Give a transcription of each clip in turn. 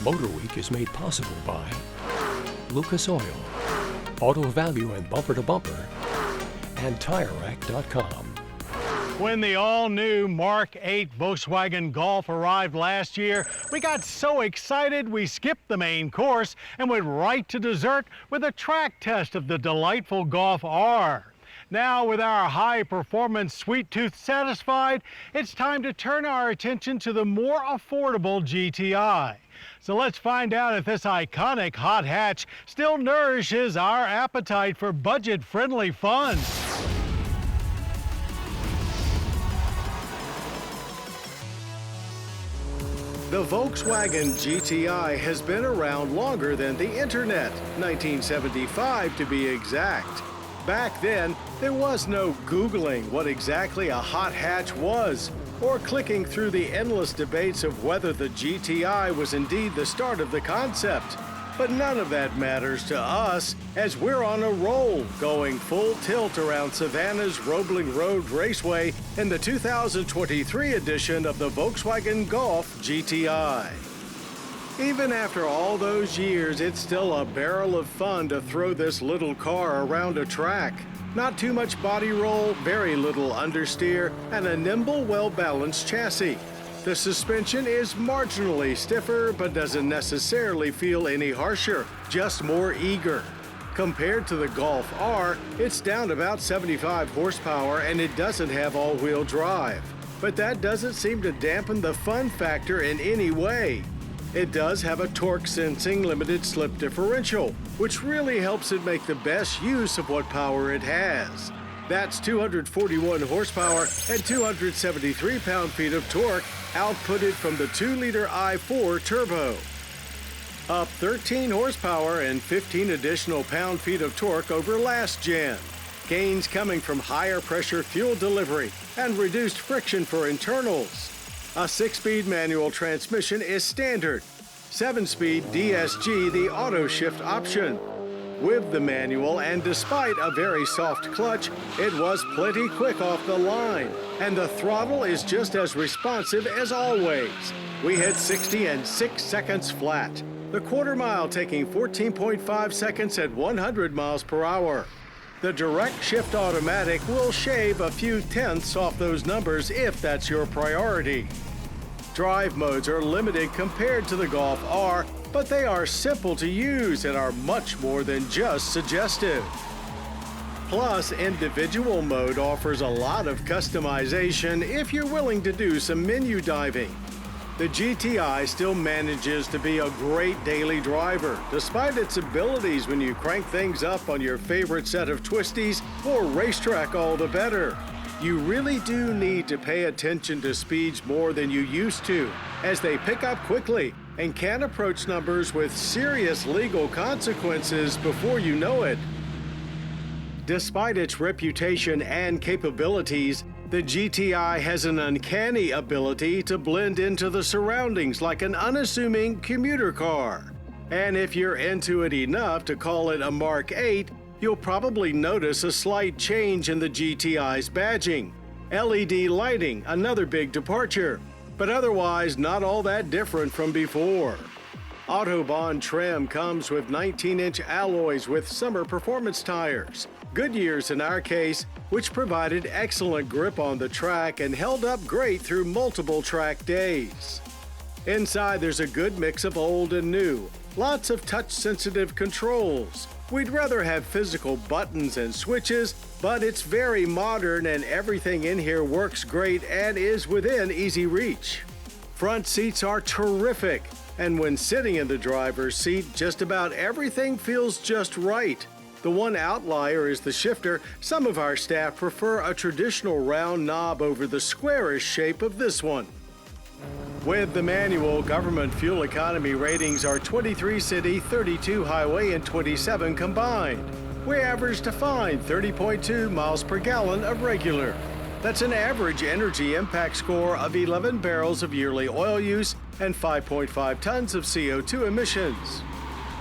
MotorWeek is made possible by Lucas Oil, Auto Value and Bumper to Bumper, and TireRack.com. When the all-new Mark 8 Volkswagen Golf arrived last year, we got so excited we skipped the main course and went right to dessert with a track test of the delightful Golf R. Now, with our high-performance sweet tooth satisfied, it's time to turn our attention to the more affordable GTI. So let's find out if this iconic hot hatch still nourishes our appetite for budget-friendly fun. The Volkswagen GTI has been around longer than the internet, 1975 to be exact. Back then, there was no Googling what exactly a hot hatch was, or clicking through the endless debates of whether the GTI was indeed the start of the concept. But none of that matters to us, as we're on a roll, going full tilt around Savannah's Roebling Road Raceway in the 2023 edition of the Volkswagen Golf GTI. Even after all those years, it's still a barrel of fun to throw this little car around a track. Not too much body roll, very little understeer, and a nimble, well-balanced chassis. The suspension is marginally stiffer, but doesn't necessarily feel any harsher, just more eager. Compared to the Golf R, it's down about 75 horsepower and it doesn't have all-wheel drive. But that doesn't seem to dampen the fun factor in any way. It does have a torque-sensing limited slip differential, which really helps it make the best use of what power it has. That's 241 horsepower and 273 pound-feet of torque outputted from the 2-liter i4 turbo. Up 13 horsepower and 15 additional pound-feet of torque over last gen. Gains coming from higher pressure fuel delivery and reduced friction for internals. A 6-speed manual transmission is standard. 7-speed DSG the auto shift option. With the manual, and despite a very soft clutch, it was plenty quick off the line, and the throttle is just as responsive as always. We hit 60 in 6 seconds flat, the quarter mile taking 14.5 seconds at 100 miles per hour. The direct shift automatic will shave a few tenths off those numbers if that's your priority. Drive modes are limited compared to the Golf R, but they are simple to use and are much more than just suggestive. Plus, individual mode offers a lot of customization if you're willing to do some menu diving. The GTI still manages to be a great daily driver, despite its abilities when you crank things up on your favorite set of twisties, or racetrack all the better. You really do need to pay attention to speeds more than you used to, as they pick up quickly and can approach numbers with serious legal consequences before you know it. Despite its reputation and capabilities, the GTI has an uncanny ability to blend into the surroundings like an unassuming commuter car. And if you're into it enough to call it a Mark 8, you'll probably notice a slight change in the GTI's badging. LED lighting, another big departure, but otherwise not all that different from before. Autobahn trim comes with 19-inch alloys with summer performance tires, Goodyear's in our case, which provided excellent grip on the track and held up great through multiple track days. Inside there's a good mix of old and new, lots of touch-sensitive controls. We'd rather have physical buttons and switches, but it's very modern and everything in here works great and is within easy reach. Front seats are terrific, and when sitting in the driver's seat, just about everything feels just right. The one outlier is the shifter. Some of our staff prefer a traditional round knob over the squarish shape of this one. With the manual, government fuel economy ratings are 23 city, 32 highway, and 27 combined. We averaged a fine 30.2 miles per gallon of regular. That's an average energy impact score of 11 barrels of yearly oil use and 5.5 tons of CO2 emissions.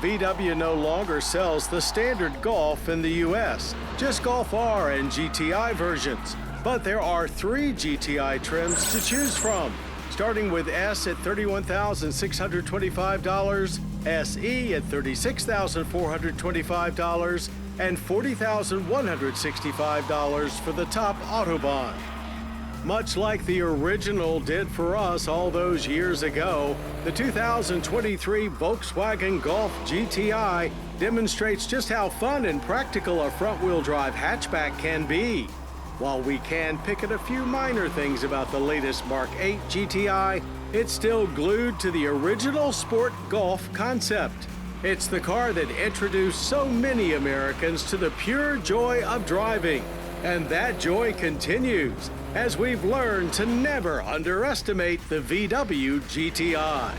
VW no longer sells the standard Golf in the US, just Golf R and GTI versions. But there are 3 GTI trims to choose from: starting with S at $31,625, SE at $36,425, and $40,165 for the top Autobahn. Much like the original did for us all those years ago, the 2023 Volkswagen Golf GTI demonstrates just how fun and practical a front-wheel drive hatchback can be. While we can pick at a few minor things about the latest Mark 8 GTI, it's still glued to the original sport Golf concept. It's the car that introduced so many Americans to the pure joy of driving. And that joy continues as we've learned to never underestimate the VW GTI.